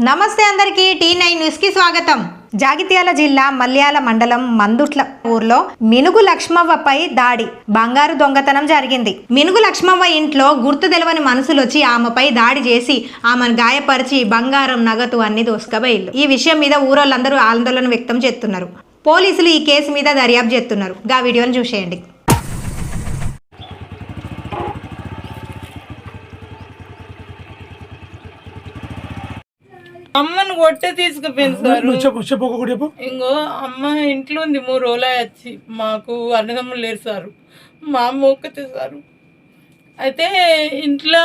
నమస్తే అందరికీ T9 news కి స్వాగతం. జాగిత్యాల జిల్లా మల్యాల మండలం మందుట్ల ఊర్లో మినుగు లక్ష్మవ్వపై దాడి, బంగారు దొంగతనం జరిగింది. మినుగు లక్ష్మవ్వ ఇంట్లో గుర్తు తెలవని మనుషులు వచ్చి ఆమెపై దాడి చేసి ఆమెను గాయపరిచి బంగారం, నగదు అన్ని దోసుకుపోయారు. ఈ విషయం మీద ఊరోళ్ళందరూ ఆందోళన వ్యక్తం చేస్తున్నారు. పోలీసులు ఈ కేసు మీద దర్యాప్తు చేస్తున్నారు. గా వీడియోని చూసేయండి. అమ్మను కొట్టే తీసుకుపోయింది సార్. ఇంకో అమ్మ ఇంట్లో ఉంది 3 రోజులు వచ్చి. మాకు అన్నదమ్ములు లేరు సారు, మా అమ్మ ఒక్కతే సారు. అయితే ఇంట్లో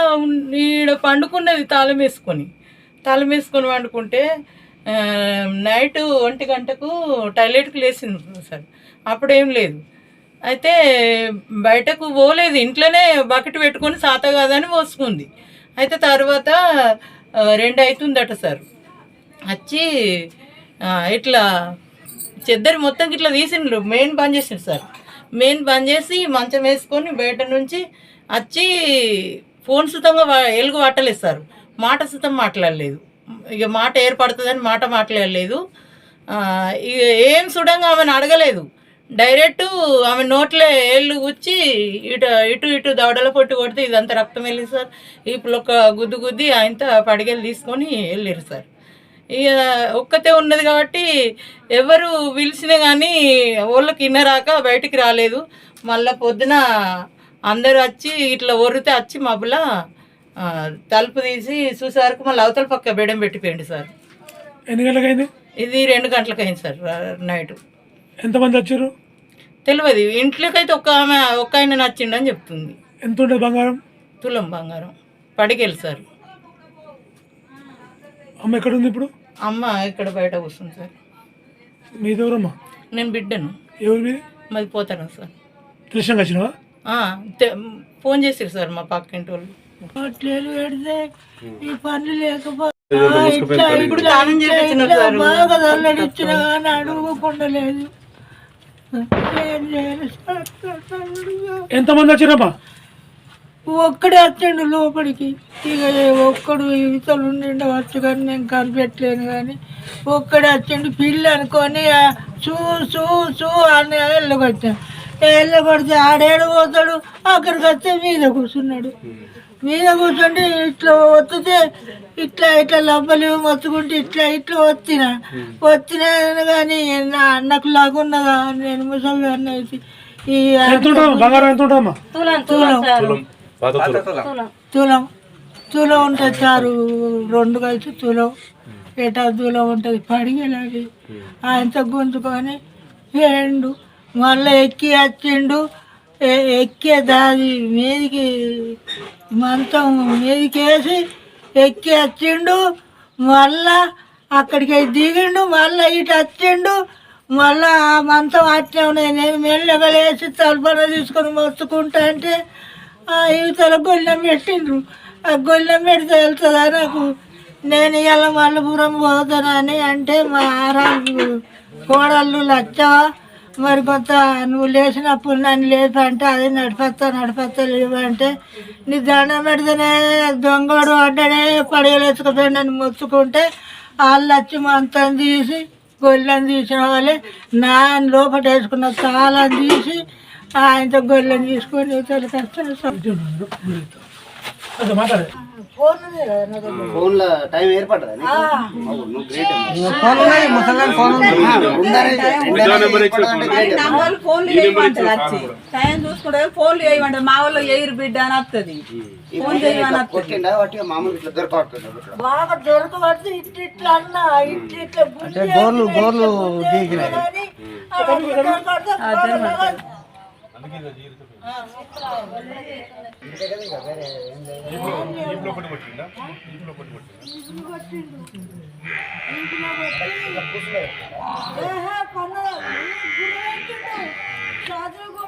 ఈడ పండుకున్నది తాళం వేసుకొని పండుకుంటే నైట్ 1 గంటకు టాయిలెట్కి లేచింది సార్. అప్పుడేం లేదు. అయితే బయటకు పోలేదు, ఇంట్లోనే బకెట్ పెట్టుకొని సాత కాదని పోసుకుంది. అయితే తర్వాత 2 అవుతుందట సార్. వచ్చి ఇట్లా చెద్దరి మొత్తం ఇట్లా తీసిండ్రు, మెయిన్ బంద్ చేసిండు సార్. మెయిన్ బంద్ చేసి మంచం వేసుకొని బయట నుంచి వచ్చి ఫోన్ సుతంగా ఎలుగు పట్టలేదు సార్. మాట సుతం మాట్లాడలేదు. ఇక మాట ఏర్పడుతుందని మాట మాట్లాడలేదు. ఇక ఏం సుడంగా ఆమెను అడగలేదు. డైరెక్ట్ ఆమె నోట్లే ఏళ్ళు గుచ్చి ఇటు దవడల పొట్టు కొడితే ఇదంతా రక్తం వెళ్ళింది సార్. ఇప్పుడు ఒక గుద్దు గుద్ది ఆయనతో పడిగెలు తీసుకొని వెళ్ళారు సార్. ఇక ఒక్కతే ఉన్నది కాబట్టి ఎవరు పిలిచినా కానీ వాళ్ళకి ఇన్నరాక బయటికి రాలేదు. మళ్ళీ పొద్దున అందరూ వచ్చి ఇట్లా ఒరితే వచ్చి మబ్బుల తలుపు తీసి చూసేవరకు మళ్ళీ అవతల పక్క బెడం పెట్టిపోయింది సార్. ఎన్ని గంటలకైంది? ఇది 2 గంటలకు అయింది సార్ నైట్. ఎంతమంది వచ్చారు తెలియదు. ఇంట్లోకైతే ఒక్క ఆయన నచ్చిండని చెప్తుంది. ఎంత ఉంటుంది బంగారం? తులం బంగారం పడికెళ్ళి సార్. అమ్మ ఎక్కడ ఉంది ఇప్పుడు? అమ్మ ఇక్కడ బయట కూర్చుంది సార్. మీది ఎవరమ్మా? నేను బిడ్డను. ఎవరు మీది? మాది పోతాను సార్. తెలిసిన వచ్చినావా? ఫోన్ చేసారు సార్ మా పక్కింటి వాళ్ళు. పెడితే ఈ పనులు లేకపోతే అడుగుకుండలేదు. ఎంతమంది వచ్చారమ్మా? ఒక్కడే వచ్చాడు లోపలికి. ఇక ఒక్కడు ఇతలు ఉండవచ్చు కానీ నేను కనిపెట్టలేను. కానీ ఒక్కడే వచ్చాడు. పిల్లి అనుకొని చూ చూ చూ అని వెళ్ళగొచ్చాను. వెళ్ళగొడితే ఆడేడు పోతాడు. అక్కడికి వస్తే మీద కూర్చున్నాడు. మీద కూర్చుంటే ఇట్లా వత్తితే ఇట్లా లబ్బలు మొత్తుకుంటే ఇట్లా వచ్చినా కానీ నా అన్నకు లాగున్నదా, నేను ముసలి అన్న అయితే తులం ఉంటుంది సారు. 2 కలిసి తులం తులం ఉంటుంది. పడిగేలాగి ఆయనతో గుంజుకొని వేయండు. మళ్ళీ ఎక్కి వచ్చిండు. ఎక్కే దాది మీదికి మంచం మీదికి వేసి ఎక్కి వచ్చిండు. మళ్ళా అక్కడికి దిగిండు. మళ్ళీ ఇటు వచ్చిండు. మళ్ళా ఆ మంచం అట్లే ఉన్నాయి. నేను మెల్లగా వేసి తలుపన తీసుకొని మొత్తుకుంటా అంటే యువతల గొల్లెం పెట్టిండ్రు. ఆ గొల్లెం పెడితే వెళ్తుందా నాకు. నేను ఇలా మల్లపురం పోతానని అంటే మా ఆరాలు కోడళ్ళు లచ్చవా మరి కొంత నువ్వు లేచినప్పుడు నన్ను లేపంటే అది నడిపస్తా లేవంటే నీ దండం పెడితేనే దొంగడు అడ్డనే పడగలేసుకుపోయి నన్ను మొత్తుకుంటే వాళ్ళు వచ్చి మంతం తీసి గొల్లెని తీసిన వాళ్ళే నా లోపల వేసుకున్న తాళం తీసి ఆయనతో గొల్లెని తీసుకొని తొలి కష్టం. ఫోన్లో టైం ఏర్పడ్డది. టైం చూసుకుంటే ఫోన్లు చేయమంటే మా వాళ్ళు ఎయిర్ బిడ్డ అని వస్తుంది. ఫోన్ చేయమని మామూలు ఇట్లా దొరకబడుతుంది. బాగా దొరకబడితే ఇట్లా అన్నా ఇట్లా గోర్లు చదువు